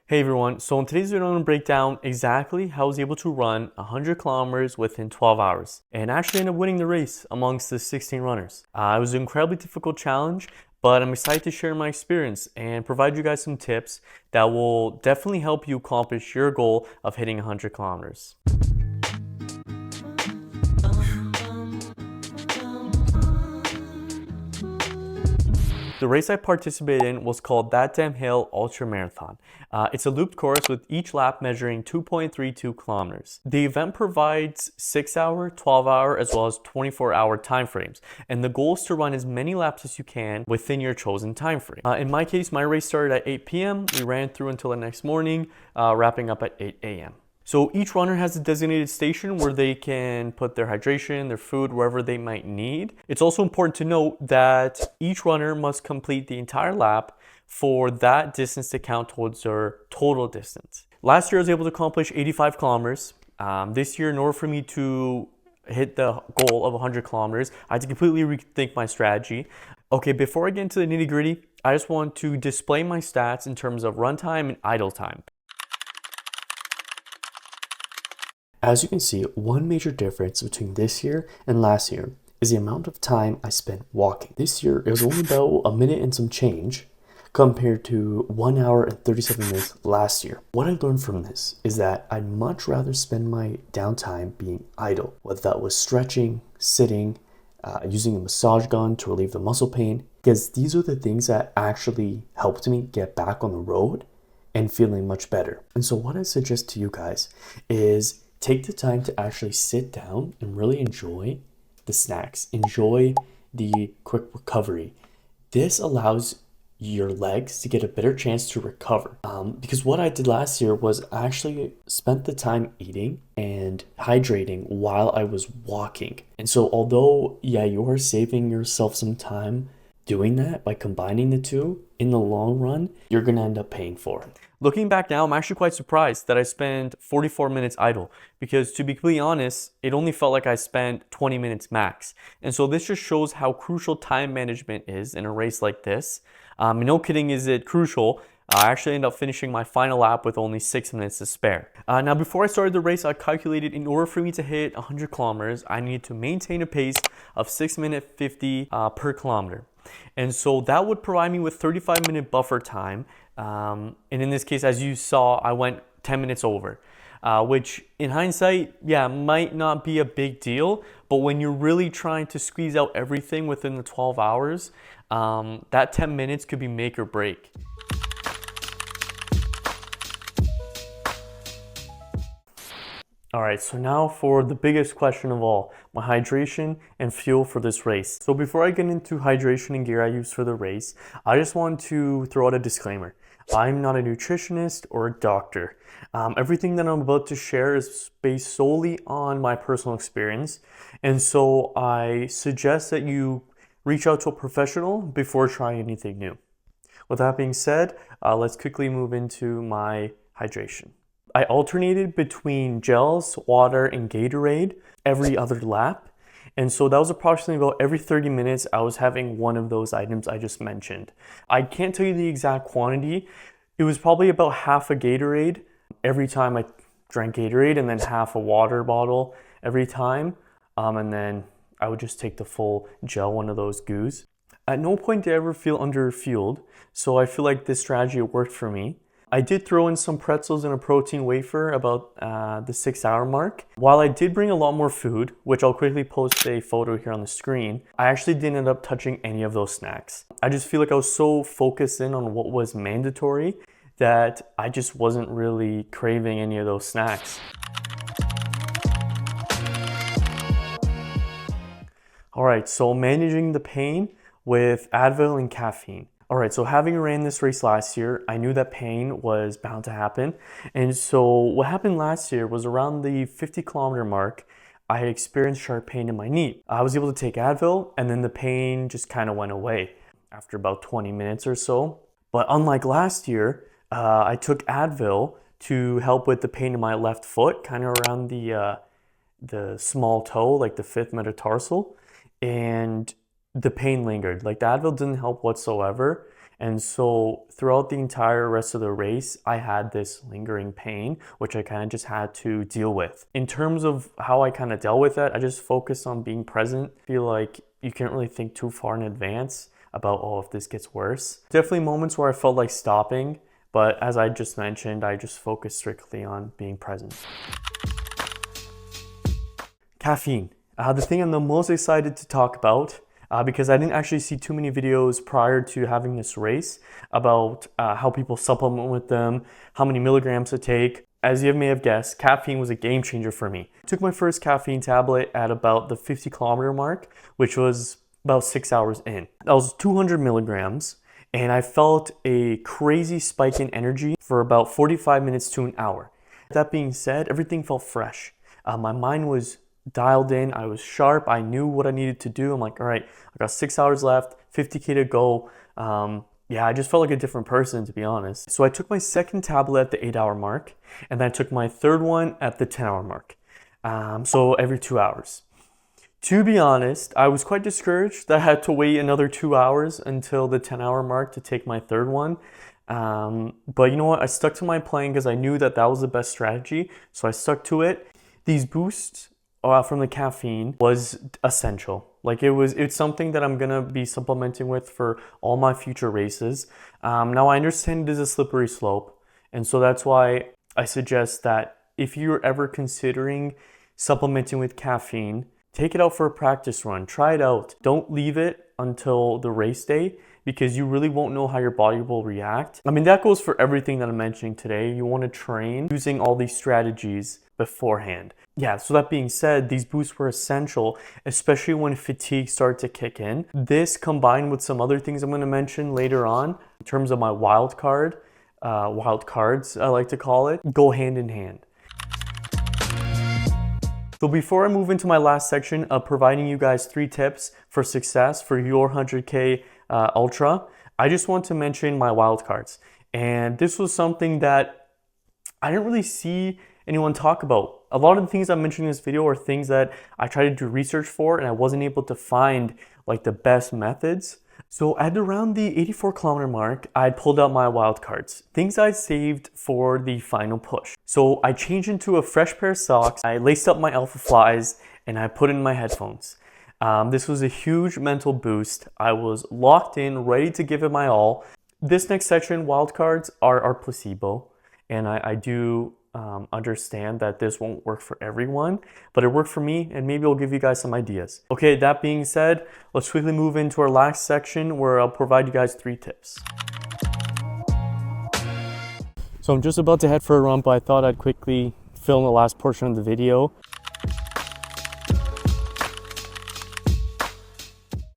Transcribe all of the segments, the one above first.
Hey everyone, so in today's video I'm going to break down exactly how I was able to run 100 kilometers within 12 hours and actually end up winning the race amongst the 16 runners. It was an incredibly difficult challenge, but I'm excited to share my experience and provide you guys some tips that will definitely help you accomplish your goal of hitting 100 kilometers. The race I participated in was called That Damn Hill Ultramarathon. It's a looped course with each lap measuring 2.32 kilometers. The event provides 6-hour, 12-hour, as well as 24-hour time frames, and the goal is to run as many laps as you can within your chosen time frame. In my case, my race started at 8 p.m. We ran through until the next morning, wrapping up at 8 a.m. So each runner has a designated station where they can put their hydration, their food, wherever they might need. It's also important to note that each runner must complete the entire lap for that distance to count towards their total distance. Last year I was able to accomplish 85 kilometers. This year, in order for me to hit the goal of 100 kilometers, I had to completely rethink my strategy. Okay, before I get into the nitty gritty, I just want to display my stats in terms of run time and idle time. As you can see, one major difference between this year and last year is the amount of time I spent walking. This year, it was only about a minute and some change compared to 1 hour and 37 minutes last year. What I learned from this is that I'd much rather spend my downtime being idle, whether that was stretching, sitting, using a massage gun to relieve the muscle pain, because these are the things that actually helped me get back on the road and feeling much better. And so what I suggest to you guys is take the time to actually sit down and really enjoy the snacks. Enjoy the quick recovery. This allows your legs to get a better chance to recover. Because what I did last year was I actually spent the time eating and hydrating while I was walking. And so although, yeah, you are saving yourself some time doing that by combining the two, in the long run, you're gonna end up paying for it. Looking back now, I'm actually quite surprised that I spent 44 minutes idle, because to be completely honest, it only felt like I spent 20 minutes max. And so this just shows how crucial time management is in a race like this. No kidding, is it crucial. I actually ended up finishing my final lap with only 6 minutes to spare. Now, before I started the race, I calculated in order for me to hit 100 kilometers, I needed to maintain a pace of 6 minutes 50 per kilometer. And so that would provide me with 35-minute buffer time. And in this case, as you saw, I went 10 minutes over, which in hindsight, yeah, might not be a big deal. But when you're really trying to squeeze out everything within the 12 hours, that 10 minutes could be make or break. All right, so now for the biggest question of all, my hydration and fuel for this race. So before I get into hydration and gear I use for the race, I just want to throw out a disclaimer. I'm not a nutritionist or a doctor. Everything that I'm about to share is based solely on my personal experience. And so I suggest that you reach out to a professional before trying anything new. With that being said, let's quickly move into my hydration. I alternated between gels, water, and Gatorade every other lap. And so that was approximately about every 30 minutes I was having one of those items I just mentioned. I can't tell you the exact quantity. It was probably about half a Gatorade every time I drank Gatorade, and then half a water bottle every time. And then I would just take the full gel, one of those goos. At no point did I ever feel underfueled, so I feel like this strategy worked for me. I did throw in some pretzels and a protein wafer about the 6-hour mark. While I did bring a lot more food, which I'll quickly post a photo here on the screen, I actually didn't end up touching any of those snacks. I just feel like I was so focused in on what was mandatory that I just wasn't really craving any of those snacks. All right, so managing the pain with Advil and caffeine. All right, so having ran this race last year, I knew that pain was bound to happen. And so what happened last year was around the 50-kilometer mark, I had experienced sharp pain in my knee. I was able to take Advil, and then the pain just kind of went away after about 20 minutes or so. But unlike last year, I took Advil to help with the pain in my left foot, kind of around the small toe, like the 5th metatarsal. And the pain lingered. Like, the Advil didn't help whatsoever. And so throughout the entire rest of the race, I had this lingering pain, which I kind of just had to deal with. In terms of how I kind of dealt with it, I just focused on being present. I feel like you can't really think too far in advance about, oh, if this gets worse. Definitely moments where I felt like stopping, but as I just mentioned, I just focused strictly on being present. Caffeine, the thing I'm the most excited to talk about, because I didn't actually see too many videos prior to having this race about how people supplement with them, how many milligrams to take. As you may have guessed, caffeine was a game changer for me. I took my first caffeine tablet at about the 50-kilometer mark, which was about 6 hours in. That was 200 milligrams, and I felt a crazy spike in energy for about 45 minutes to an hour. That being said, everything felt fresh. My mind was dialed in, I was sharp, I knew what I needed to do. I'm like, all right, I got 6 hours left, 50K to go. Yeah, I just felt like a different person, to be honest. So I took my second tablet at the 8-hour mark, and then I took my third one at the 10-hour mark. So every 2 hours. To be honest, I was quite discouraged that I had to wait another 2 hours until the 10-hour mark to take my third one. But you know what? I stuck to my plan because I knew that that was the best strategy. So I stuck to it. These boosts from the caffeine was essential. Like it's something that I'm gonna be supplementing with for all my future races. Now I understand it is a slippery slope, and so that's why I suggest that if you're ever considering supplementing with caffeine, take it out for a practice run, try it out. Don't leave it until the race day, because you really won't know how your body will react. I mean, that goes for everything that I'm mentioning today. You want to train using all these strategies beforehand. Yeah, so that being said, these boosts were essential, especially when fatigue started to kick in. This combined with some other things I'm going to mention later on in terms of my wildcards, I like to call it, go hand in hand. So before I move into my last section of providing you guys 3 tips for success for your 100K ultra, I just want to mention my wildcards. And this was something that I didn't really see anyone talk about. A lot of the things I'm mentioning in this video are things that I tried to do research for, and I wasn't able to find like the best methods. So at around the 84-kilometer mark, I pulled out my wildcards, things I saved for the final push. So I changed into a fresh pair of socks, I laced up my Alpha Flies, and I put in my headphones. This was a huge mental boost. I was locked in, ready to give it my all. This next section, wildcards, are placebo, and I do understand that this won't work for everyone, but it worked for me, and maybe I'll give you guys some ideas. Okay, that being said, let's quickly move into our last section where I'll provide you guys 3 tips. So I'm just about to head for a run, but I thought I'd quickly film the last portion of the video.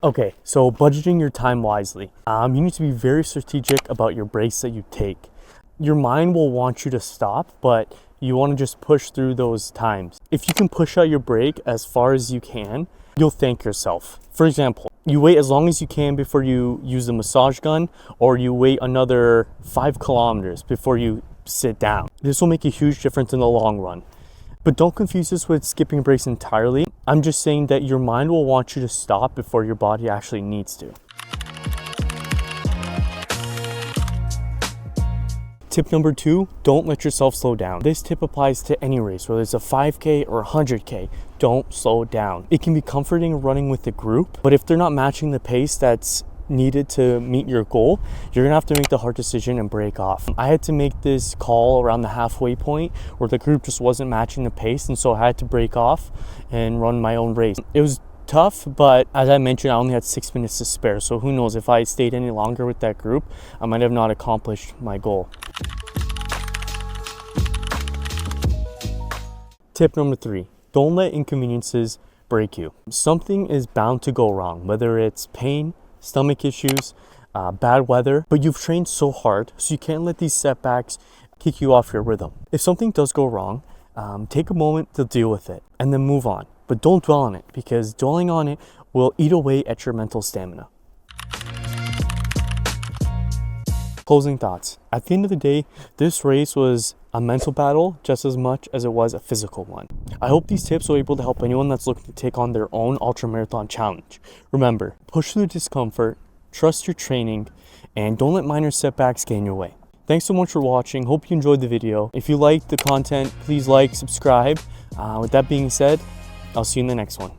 Okay, so budgeting your time wisely. You need to be very strategic about your breaks that you take. Your mind will want you to stop, but you want to just push through those times. If you can push out your break as far as you can, you'll thank yourself. For example, you wait as long as you can before you use the massage gun, or you wait another 5 kilometers before you sit down. This will make a huge difference in the long run. But don't confuse this with skipping breaks entirely. I'm just saying that your mind will want you to stop before your body actually needs to. Tip number 2, don't let yourself slow down. This tip applies to any race, whether it's a 5K or 100K. Don't slow down. It can be comforting running with a group, but if they're not matching the pace that's needed to meet your goal, you're gonna have to make the hard decision and break off. I had to make this call around the halfway point where the group just wasn't matching the pace, and so I had to break off and run my own race. It was tough, but as I mentioned, I only had 6 minutes to spare, so who knows, if I stayed any longer with that group, I might have not accomplished my goal. Tip number 3, don't let inconveniences break you. Something is bound to go wrong, whether it's pain, stomach issues, bad weather, but you've trained so hard, so you can't let these setbacks kick you off your rhythm. If something does go wrong, take a moment to deal with it and then move on. But don't dwell on it, because dwelling on it will eat away at your mental stamina. Closing thoughts. At the end of the day, this race was a mental battle just as much as it was a physical one. I hope these tips were able to help anyone that's looking to take on their own ultramarathon challenge. Remember, push through the discomfort, trust your training, and don't let minor setbacks get in your way. Thanks so much for watching. Hope you enjoyed the video. If you liked the content, please like, subscribe. With that being said, I'll see you in the next one.